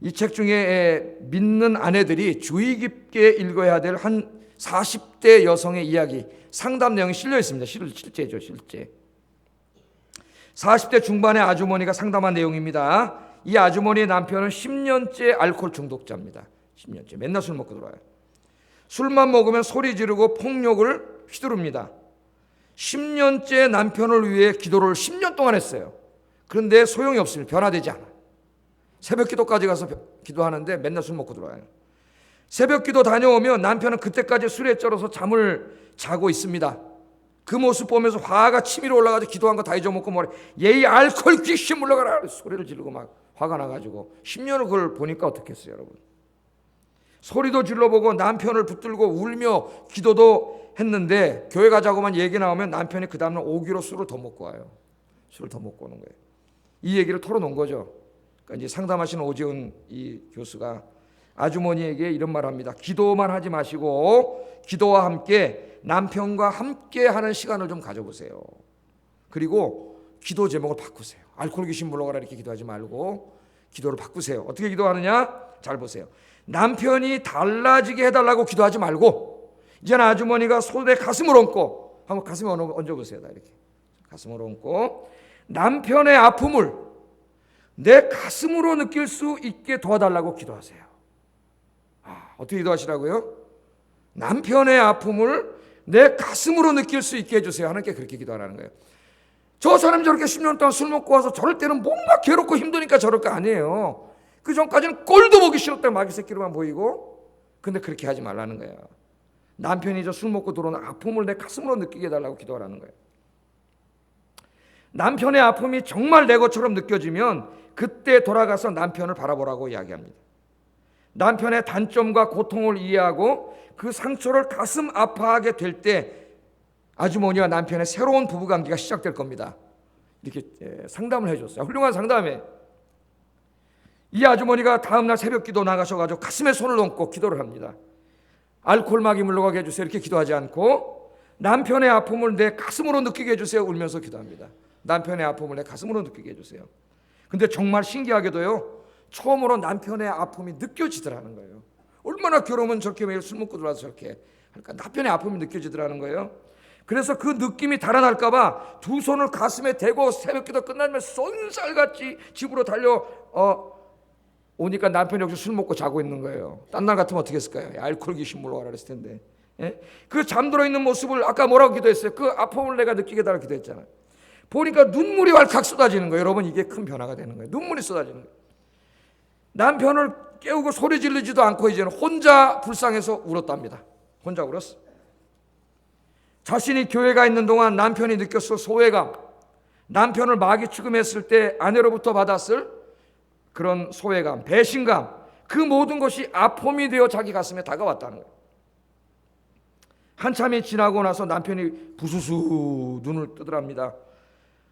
이 책 중에 믿는 아내들이 주의 깊게 읽어야 될 한 40대 여성의 이야기, 상담 내용이 실려 있습니다. 실제죠, 실제. 40대 중반의 아주머니가 상담한 내용입니다. 이 아주머니의 남편은 10년째 알코올 중독자입니다. 10년째 맨날 술 먹고 들어와요. 술만 먹으면 소리 지르고 폭력을 휘두릅니다. 10년째 남편을 위해 기도를 10년 동안 했어요. 그런데 소용이 없습니다. 변화되지 않아요. 새벽 기도까지 가서 기도하는데 맨날 술 먹고 들어와요. 새벽기도 다녀오면 남편은 그때까지 술에 쩔어서 잠을 자고 있습니다. 그 모습 보면서 화가 치밀어 올라가지고 기도한 거 다 잊어먹고 뭐래. 얘이 알코올 귀신 물러가라 소리를 지르고 막 화가 나가지고 10년을 그걸 보니까 어떻겠어요 여러분. 소리도 질러보고 남편을 붙들고 울며 기도도 했는데 교회 가자고만 얘기 나오면 남편이 그 다음날 5kg 술을 더 먹고 와요. 술을 더 먹고 오는 거예요. 이 얘기를 털어놓은 거죠. 그러니까 이제 상담하시는 오지은 이 교수가 아주머니에게 이런 말을 합니다. 기도만 하지 마시고 기도와 함께 남편과 함께 하는 시간을 좀 가져보세요. 그리고 기도 제목을 바꾸세요. 알코올 귀신 물러가라 이렇게 기도하지 말고 기도를 바꾸세요. 어떻게 기도하느냐? 잘 보세요. 남편이 달라지게 해달라고 기도하지 말고 이제는 아주머니가 손에 가슴을 얹고 한번 가슴에 얹어보세요. 이렇게 가슴을 얹고 남편의 아픔을 내 가슴으로 느낄 수 있게 도와달라고 기도하세요. 어떻게 기도하시라고요? 남편의 아픔을 내 가슴으로 느낄 수 있게 해주세요. 하나님께 그렇게 기도하라는 거예요. 저 사람이 저렇게 10년 동안 술 먹고 와서 저럴 때는 뭔가 괴롭고 힘드니까 저럴 거 아니에요. 그 전까지는 꼴도 보기 싫었다 마귀 새끼로만 보이고. 근데 그렇게 하지 말라는 거예요. 남편이 저 술 먹고 들어오는 아픔을 내 가슴으로 느끼게 해달라고 기도하라는 거예요. 남편의 아픔이 정말 내 것처럼 느껴지면 그때 돌아가서 남편을 바라보라고 이야기합니다. 남편의 단점과 고통을 이해하고 그 상처를 가슴 아파하게 될 때 아주머니와 남편의 새로운 부부관계가 시작될 겁니다. 이렇게 상담을 해줬어요. 훌륭한 상담에 이 아주머니가 다음날 새벽기도 나가셔가지고 가슴에 손을 얹고 기도를 합니다. 알코올 마귀 물러가게 해주세요 이렇게 기도하지 않고 남편의 아픔을 내 가슴으로 느끼게 해주세요 울면서 기도합니다. 남편의 아픔을 내 가슴으로 느끼게 해주세요. 근데 정말 신기하게도요 처음으로 남편의 아픔이 느껴지더라는 거예요. 얼마나 괴로우면 저렇게 매일 술 먹고 들어와서 저렇게 그러니까 남편의 아픔이 느껴지더라는 거예요. 그래서 그 느낌이 달아날까 봐 두 손을 가슴에 대고 새벽기도 끝나면 쏜살같이 집으로 달려 오니까 남편이 여기서 술 먹고 자고 있는 거예요. 딴 날 같으면 어떻게 했을까요? 알코올 귀신 물러가라 그랬을 텐데. 예? 그 잠들어 있는 모습을 아까 뭐라고 기도했어요? 그 아픔을 내가 느끼게 해달라고 기도했잖아요. 보니까 눈물이 왈칵 쏟아지는 거예요. 여러분 이게 큰 변화가 되는 거예요. 눈물이 쏟아지는 거예요. 남편을 깨우고 소리 지르지도 않고 이제는 혼자 불쌍해서 울었답니다. 혼자 울었어. 자신이 교회가 있는 동안 남편이 느꼈을 소외감, 남편을 마귀 취급했을 때 아내로부터 받았을 그런 소외감, 배신감, 그 모든 것이 아픔이 되어 자기 가슴에 다가왔다는 거예요. 한참이 지나고 나서 남편이 부수수 눈을 뜨더랍니다.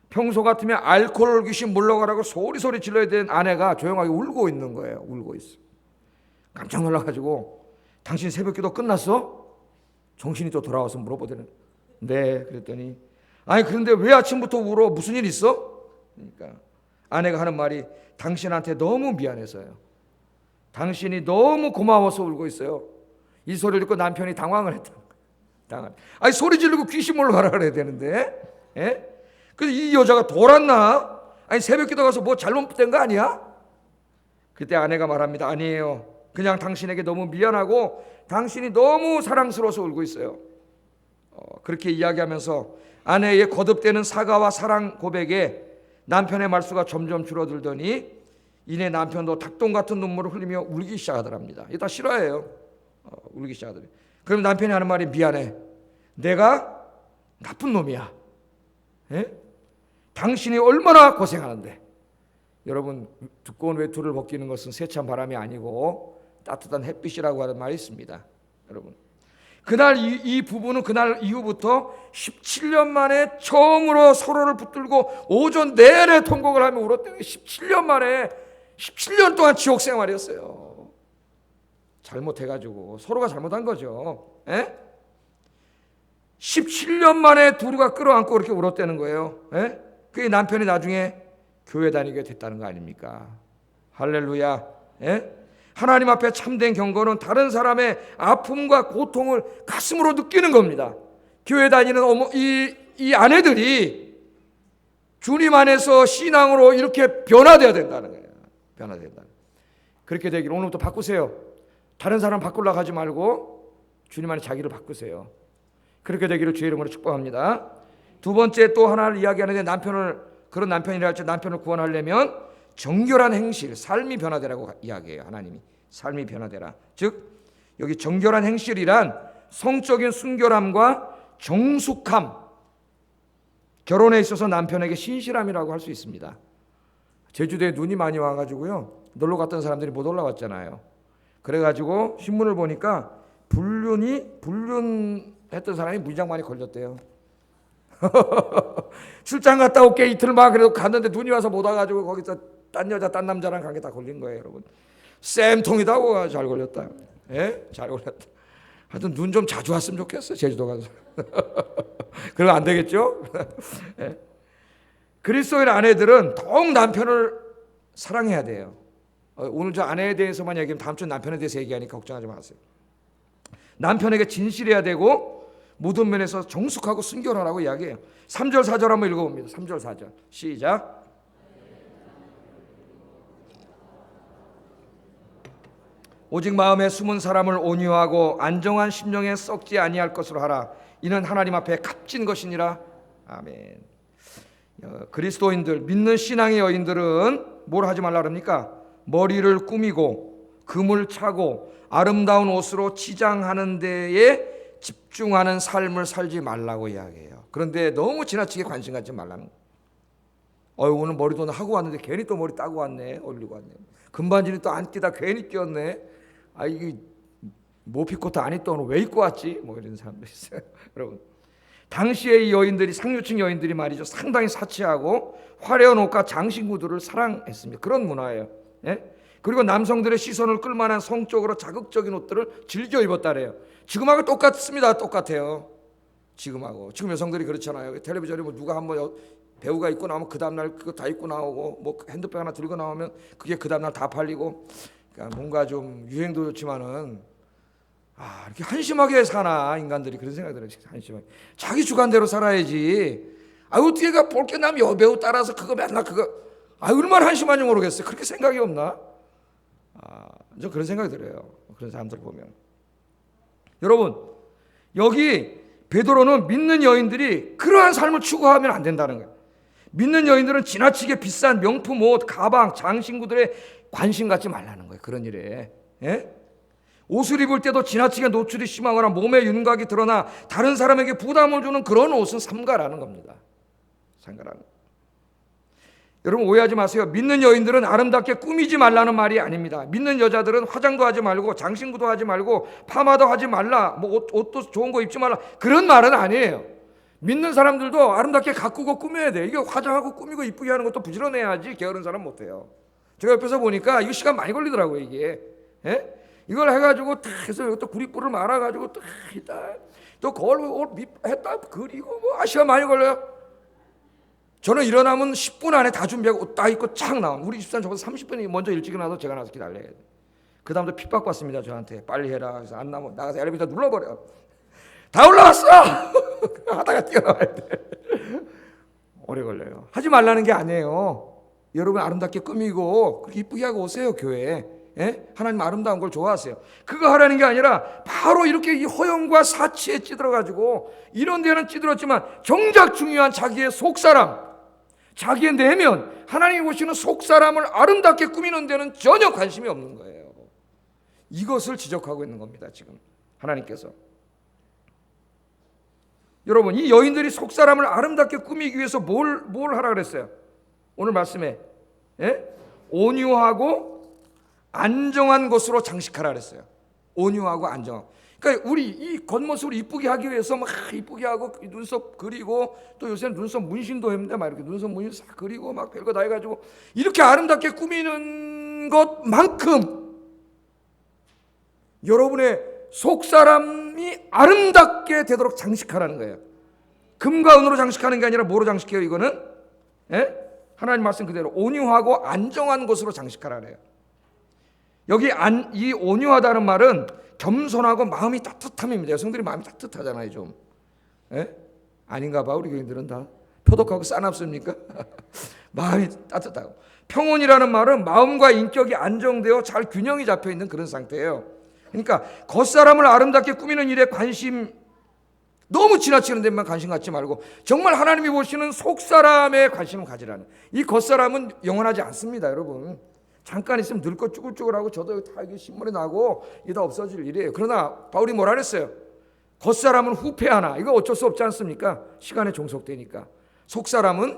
평소 같으면 알코올 귀신 물러가라고 소리 질러야 되는 아내가 조용하게 울고 있는 거예요. 울고 있어. 깜짝 놀라가지고 당신 새벽기도 끝났어? 정신이 또 돌아와서 물어보더니 네 그랬더니 아니 그런데 왜 아침부터 울어? 무슨 일 있어? 그러니까 아내가 하는 말이 당신한테 너무 미안해서요. 당신이 너무 고마워서 울고 있어요. 이 소리를 듣고 남편이 당황을 했다. 아니 소리 지르고 귀신 물러가라 그래야 되는데 예? 그래서 이 여자가 돌았나? 아니 새벽기도 가서 뭐 잘못된 거 아니야? 그때 아내가 말합니다. 아니에요. 그냥 당신에게 너무 미안하고 당신이 너무 사랑스러워서 울고 있어요. 그렇게 이야기하면서 아내의 거듭되는 사과와 사랑 고백에 남편의 말수가 점점 줄어들더니 이내 남편도 닭똥 같은 눈물을 흘리며 울기 시작하더랍니다. 이거 다 실화예요. 울기 시작하더니 그럼 남편이 하는 말이 미안해. 내가 나쁜 놈이야. 예? 당신이 얼마나 고생하는데. 여러분 두꺼운 외투를 벗기는 것은 세찬 바람이 아니고 따뜻한 햇빛이라고 하는 말이 있습니다. 여러분 그날 이 부부는 그날 이후부터 17년 만에 처음으로 서로를 붙들고 오전 내내 통곡을 하며 울었대요. 17년 만에 17년 동안 지옥 생활이었어요. 잘못해가지고 서로가 잘못한 거죠. 에? 17년 만에 둘이가 끌어안고 그렇게 울었다는 거예요. 에? 그게 남편이 나중에 교회 다니게 됐다는 거 아닙니까? 할렐루야. 에? 하나님 앞에 참된 경건은 다른 사람의 아픔과 고통을 가슴으로 느끼는 겁니다. 교회 다니는 이 아내들이 주님 안에서 신앙으로 이렇게 변화되어야 된다는 거예요. 변화된다. 그렇게 되기를 오늘부터 바꾸세요. 다른 사람 바꾸려고 하지 말고 주님 안에 자기를 바꾸세요. 그렇게 되기를 주의 이름으로 축복합니다. 두 번째 또 하나를 이야기하는데 그런 남편이라 할지 남편을 구원하려면 정결한 행실, 삶이 변화되라고 이야기해요. 하나님이 삶이 변화되라. 즉 여기 정결한 행실이란 성적인 순결함과 정숙함, 결혼에 있어서 남편에게 신실함이라고 할 수 있습니다. 제주도에 눈이 많이 와가지고요, 놀러 갔던 사람들이 못 올라왔잖아요. 그래가지고 신문을 보니까 불륜했던 사람이 무지장 많이 걸렸대요. 출장 갔다 올게 이틀 막 그래도 갔는데 눈이 와서 못 와가지고 거기서 딴 여자 딴 남자랑 관계 다 걸린 거예요, 여러분. 쌤통이다. 잘 걸렸다. 예? 잘 걸렸다. 하여튼 눈 좀 자주 왔으면 좋겠어, 제주도 가서. 그러면 안 되겠죠? 예? 그리스도인 아내들은 더욱 남편을 사랑해야 돼요. 오늘 저 아내에 대해서만 얘기하면 다음 주 남편에 대해서 얘기하니까 걱정하지 마세요. 남편에게 진실해야 되고 모든 면에서 정숙하고 순결하라고 이야기해요. 3절 4절 한번 읽어봅니다. 3절 4절 시작. 오직 마음에 숨은 사람을 온유하고 안정한 심령에 썩지 아니할 것으로 하라. 이는 하나님 앞에 값진 것이니라. 아멘. 그리스도인들, 믿는 신앙의 여인들은 뭘 하지 말라 그럽니까? 머리를 꾸미고 금을 차고 아름다운 옷으로 치장하는 데에 집중하는 삶을 살지 말라고 이야기해요. 그런데 너무 지나치게 관심 갖지 말라는 거예요. 오늘 머리도 하고 왔는데 괜히 또 머리 따고 왔네, 올리고 왔네. 금반지는 또 안 끼다 괜히 끼었네. 이게 모피코트 안 입던 오늘 왜 입고 왔지? 뭐 이런 사람도 있어요. 여러분, 당시의 이 여인들이, 상류층 여인들이 말이죠, 상당히 사치하고 화려한 옷과 장신 구두를 사랑했습니다. 그런 문화예요. 예? 그리고 남성들의 시선을 끌만한 성적으로 자극적인 옷들을 즐겨 입었다래요. 지금하고 똑같습니다. 똑같아요. 지금 여성들이 그렇잖아요. 텔레비전에 뭐 누가 한번 배우가 입고 나오면 그 다음날 그거 다 입고 나오고, 뭐 핸드백 하나 들고 나오면 그게 그 다음날 다 팔리고. 그러니까 뭔가 좀 유행도 좋지만은 이렇게 한심하게 사나 인간들이, 그런 생각이 들어요. 한심하게 자기 주관대로 살아야지. 어떻게 볼 게 남 여배우 따라서 그거 맨날 그거 얼마나 한심한지 모르겠어요. 그렇게 생각이 없나? 저 그런 생각이 들어요. 그런 사람들 보면. 여러분, 여기 베드로는 믿는 여인들이 그러한 삶을 추구하면 안 된다는 거예요. 믿는 여인들은 지나치게 비싼 명품 옷, 가방, 장신구들에 관심 갖지 말라는 거예요. 그런 일에. 예? 옷을 입을 때도 지나치게 노출이 심하거나 몸에 윤곽이 드러나 다른 사람에게 부담을 주는 그런 옷은 삼가라는 겁니다. 삼가라는 거예요. 여러분, 오해하지 마세요. 믿는 여인들은 아름답게 꾸미지 말라는 말이 아닙니다. 믿는 여자들은 화장도 하지 말고 장신구도 하지 말고 파마도 하지 말라, 뭐 옷도 좋은 거 입지 말라, 그런 말은 아니에요. 믿는 사람들도 아름답게 가꾸고 꾸며야 돼. 이게 화장하고 꾸미고 이쁘게 하는 것도 부지런해야지 게으른 사람 못해요. 제가 옆에서 보니까 이거 시간 많이 걸리더라고요. 이게. 예? 이걸 해가지고 딱 해서 또 구릿불을 말아가지고 또 거울 했다 그리고 뭐 시간 많이 걸려요. 저는 일어나면 10분 안에 다 준비하고 옷 다 입고 착 나온. 우리 집사람 저보다 30분이 먼저 일찍 일어나서 제가 나가서 기다려야 돼. 그 다음부터 핍박받습니다. 저한테 빨리 해라. 그래서 안 나면 나가서 엘리베이터 눌러버려. 다 올라왔어. 하다가 뛰어나와야 돼. 오래 걸려요. 하지 말라는 게 아니에요. 여러분 아름답게 꾸미고 그렇게 이쁘게 하고 오세요, 교회에. 예? 하나님 아름다운 걸 좋아하세요. 그거 하라는 게 아니라 바로 이렇게 이 허영과 사치에 찌들어가지고 이런 데는 찌들었지만 정작 중요한 자기의 속사람, 자기의 내면, 하나님이 보시는 속사람을 아름답게 꾸미는 데는 전혀 관심이 없는 거예요. 이것을 지적하고 있는 겁니다, 지금 하나님께서. 여러분, 이 여인들이 속사람을 아름답게 꾸미기 위해서 뭘 하라 그랬어요? 오늘 말씀에 온유하고 안정한 것으로 장식하라 그랬어요. 온유하고 안정. 그러니까 우리 이 겉모습을 이쁘게 하기 위해서 막 이쁘게 하고 눈썹 그리고 또 요새는 눈썹 문신도 했는데 막 이렇게 눈썹 문신 싹 그리고 막 별거 다 해가지고 이렇게 아름답게 꾸미는 것만큼 여러분의 속사람이 아름답게 되도록 장식하라는 거예요. 금과 은으로 장식하는 게 아니라 뭐로 장식해요? 이거는 하나님 말씀 그대로 온유하고 안정한 것으로 장식하라 그래요. 여기 이 온유하다는 말은 겸손하고 마음이 따뜻함입니다. 여성들이 마음이 따뜻하잖아요, 좀. 아닌가 봐. 우리 교인들은 다 표독하고 싸납습니까? 마음이 따뜻하고. 평온이라는 말은 마음과 인격이 안정되어 잘 균형이 잡혀 있는 그런 상태예요. 그러니까 겉사람을 아름답게 꾸미는 일에 관심, 너무 지나치는 데만 관심 갖지 말고 정말 하나님이 보시는 속사람에 관심을 가지라는. 이 겉사람은 영원하지 않습니다, 여러분. 잠깐 있으면 늙고 쭈글쭈글하고 저도 다 이게 신문에 나고 이게 다 없어질 일이에요. 그러나 바울이 뭐라 그랬어요? 겉사람은 후패하나. 이거 어쩔 수 없지 않습니까? 시간에 종속되니까. 속사람은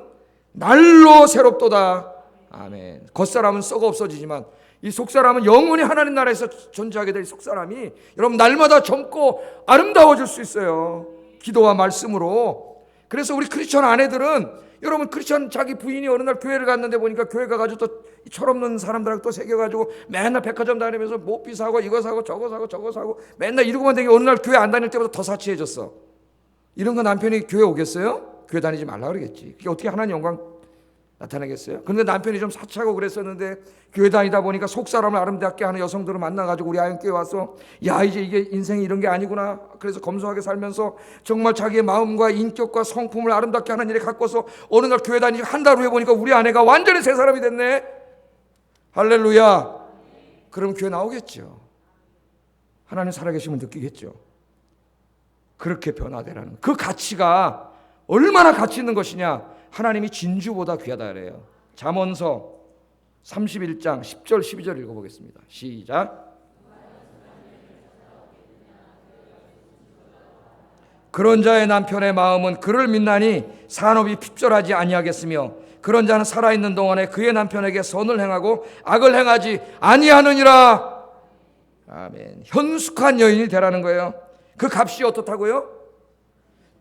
날로 새롭도다. 아멘. 겉사람은 썩어 없어지지만 이 속사람은 영원히 하나님 나라에서 존재하게 될 속사람이 여러분 날마다 젊고 아름다워질 수 있어요. 기도와 말씀으로. 그래서 우리 크리스천 아내들은 여러분 크리스천 자기 부인이 어느 날 교회를 갔는데 보니까 교회 가가지고 또 철없는 사람들하고 또 새겨가지고 맨날 백화점 다니면서 모피 사고 이거 사고 저거 사고 저거 사고 맨날 이러고만 되게 어느 날 교회 안 다닐 때보다 더 사치해졌어. 이런 거 남편이 교회 오겠어요? 교회 다니지 말라 그러겠지. 그게 어떻게 하나님 영광 나타나겠어요? 그런데 남편이 좀 사치하고 그랬었는데 교회 다니다 보니까 속사람을 아름답게 하는 여성들을 만나가지고 우리 아영교회 와서 야 이제 이게 인생이 이런 게 아니구나. 그래서 검소하게 살면서 정말 자기의 마음과 인격과 성품을 아름답게 하는 일에 가꿔서 어느 날 교회 다니고 한 달 후에 보니까 우리 아내가 완전히 새 사람이 됐네. 할렐루야. 그럼 교회 나오겠죠. 하나님 살아계시면 느끼겠죠. 그렇게 변화되라는 그 가치가 얼마나 가치 있는 것이냐. 하나님이 진주보다 귀하다 그래요. 잠언서 31장 10절 12절 읽어보겠습니다. 시작. 그런 자의 남편의 마음은 그를 믿나니 산업이 핍절하지 아니하겠으며 그런 자는 살아있는 동안에 그의 남편에게 선을 행하고 악을 행하지 아니하느니라. 아멘. 현숙한 여인이 되라는 거예요. 그 값이 어떻다고요?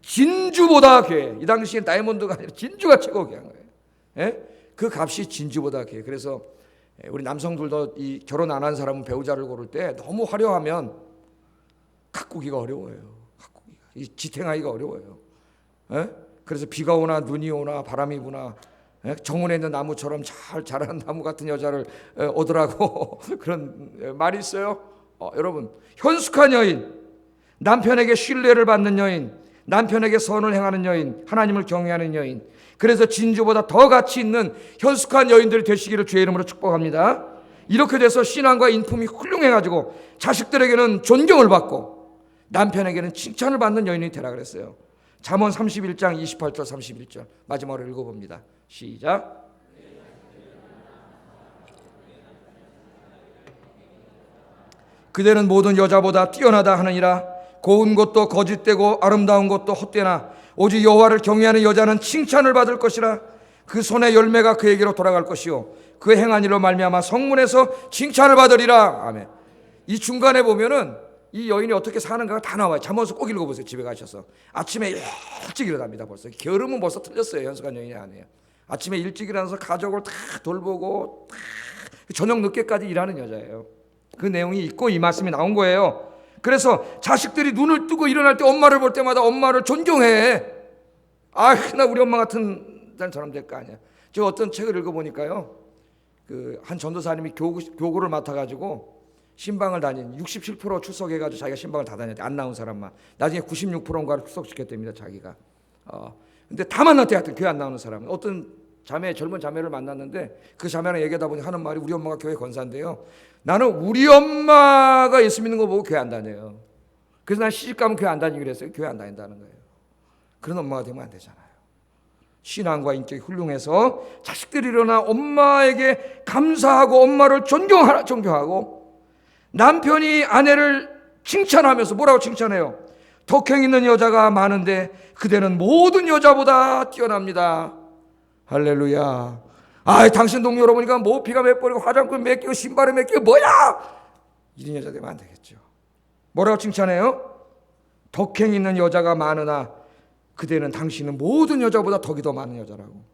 진주보다 귀해. 이 당시에 다이아몬드가 아니라 진주가 최고 귀한 거예요. 예? 그 값이 진주보다 귀해. 그래서 우리 남성들도 이 결혼 안 한 사람은 배우자를 고를 때 너무 화려하면 가꾸기가 어려워요. 이 지탱하기가 어려워요. 예? 그래서 비가 오나 눈이 오나 바람이 부나 정원에 있는 나무처럼 잘 자라는 나무 같은 여자를 얻으라고 그런 말이 있어요. 여러분 현숙한 여인, 남편에게 신뢰를 받는 여인, 남편에게 선을 행하는 여인, 하나님을 경외하는 여인, 그래서 진주보다 더 가치 있는 현숙한 여인들이 되시기를 주의 이름으로 축복합니다. 이렇게 돼서 신앙과 인품이 훌륭해가지고 자식들에게는 존경을 받고 남편에게는 칭찬을 받는 여인이 되라 그랬어요. 잠언 31장 28절 31절 마지막으로 읽어봅니다. 시작. 그대는 모든 여자보다 뛰어나다 하느니라. 고운 것도 거짓되고 아름다운 것도 헛되나 오직 여호와를 경외하는 여자는 칭찬을 받을 것이라. 그 손의 열매가 그에게로 돌아갈 것이요 그 행한 일로 말미암아 성문에서 칭찬을 받으리라. 아멘. 이 중간에 보면은 이 여인이 어떻게 사는가가 다 나와요. 잠언서 꼭 읽어보세요. 집에 가셔서 아침에 일찍 일어납니다. 벌써 게으름은 벌써 틀렸어요. 현숙한 여인이 아니에요. 아침에 일찍 일어나서 가족을 다 돌보고 다 저녁 늦게까지 일하는 여자예요. 그 내용이 있고 이 말씀이 나온 거예요. 그래서 자식들이 눈을 뜨고 일어날 때 엄마를 볼 때마다 엄마를 존경해. 나 우리 엄마 같은 사람 될 거 아니야. 제가 어떤 책을 읽어보니까요, 그 한 전도사님이 교구를 맡아가지고 신방을 다닌 67% 출석해가지고 자기가 신방을 다 다녔대. 안 나온 사람만. 나중에 96%인가를 출석시켰답니다. 자기가. 근데 다 만났대. 하여튼 교회 안 나오는 사람은. 어떤 젊은 자매를 만났는데 그 자매랑 얘기하다 보니 하는 말이 우리 엄마가 교회 권사인데요. 나는 우리 엄마가 예수 믿는 거 보고 교회 안 다녀요. 그래서 난 시집가면 교회 안 다니기로 했어요. 교회 안 다닌다는 거예요. 그런 엄마가 되면 안 되잖아요. 신앙과 인격이 훌륭해서 자식들이 일어나 엄마에게 감사하고 엄마를 존경하고 남편이 아내를 칭찬하면서 뭐라고 칭찬해요? 덕행 있는 여자가 많은데 그대는 모든 여자보다 뛰어납니다. 할렐루야. 당신 동료로 보니까 모피가 몇 번이고 화장품 몇 개고 신발이 몇 개고 뭐야? 이런 여자 되면 안 되겠죠. 뭐라고 칭찬해요? 덕행 있는 여자가 많으나 그대는 당신은 모든 여자보다 덕이 더 많은 여자라고.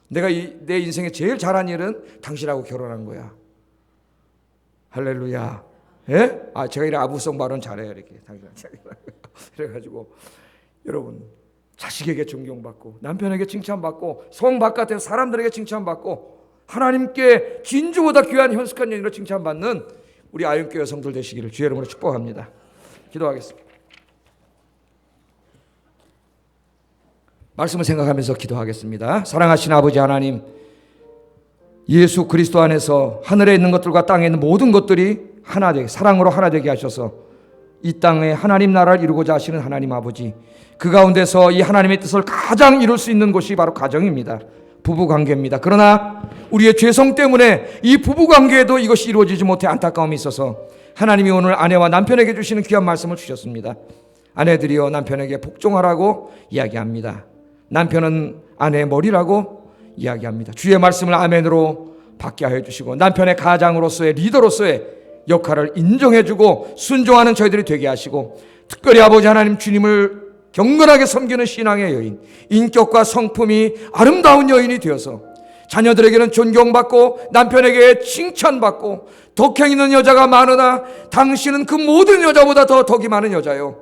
내가 내 인생에 제일 잘한 일은 당신하고 결혼한 거야. 할렐루야. 예? 제가 이런 아부성 발언 잘해요. 이렇게 그래가지고 여러분 자식에게 존경받고 남편에게 칭찬받고 성 바깥에서 사람들에게 칭찬받고 하나님께 진주보다 귀한 현숙한 여인으로 칭찬받는 우리 아영교회 여성들 되시기를 주의 이름으로 축복합니다. 기도하겠습니다. 말씀을 생각하면서 기도하겠습니다. 사랑하신 아버지 하나님, 예수 그리스도 안에서 하늘에 있는 것들과 땅에 있는 모든 것들이 하나 되게, 사랑으로 하나 되게 하셔서 이 땅에 하나님 나라를 이루고자 하시는 하나님 아버지, 그 가운데서 이 하나님의 뜻을 가장 이룰 수 있는 곳이 바로 가정입니다. 부부관계입니다. 그러나 우리의 죄성 때문에 이 부부관계에도 이것이 이루어지지 못해 안타까움이 있어서 하나님이 오늘 아내와 남편에게 주시는 귀한 말씀을 주셨습니다. 아내들이여 남편에게 복종하라고 이야기합니다. 남편은 아내의 머리라고 이야기합니다. 주의 말씀을 아멘으로 받게 하여 주시고 남편의 가장으로서의 리더로서의 역할을 인정해주고 순종하는 저희들이 되게 하시고, 특별히 아버지 하나님 주님을 경건하게 섬기는 신앙의 여인, 인격과 성품이 아름다운 여인이 되어서 자녀들에게는 존경받고 남편에게 칭찬받고, 덕행 있는 여자가 많으나 당신은 그 모든 여자보다 더 덕이 많은 여자요,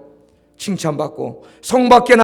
칭찬받고 성밖에